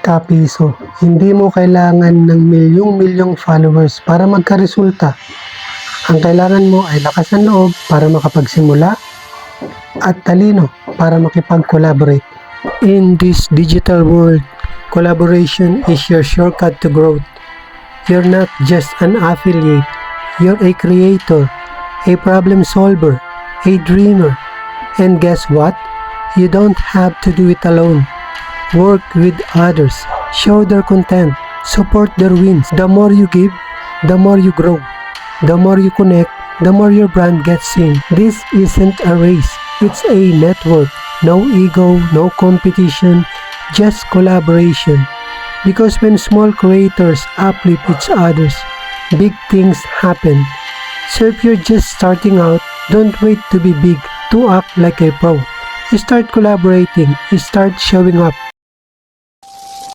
kapiso. Hindi mo kailangan ng milyong-milyong followers para magkaresulta. Ang kailangan mo ay lakas ng loob para makapagsimula at talino para makipag-collaborate. In this digital world, collaboration is your shortcut to growth. You're not just an affiliate, you're a creator, a problem solver, a dreamer. And guess what? You don't have to do it alone. Work with others, show their content, support their wins. The more you give, the more you grow. The more you connect, the more your brand gets seen. This isn't a race, it's a network. No ego, no competition, just collaboration. Because when small creators uplift each others, big things happen. So if you're just starting out, don't wait to be big to act like a pro. You start collaborating, you start showing up,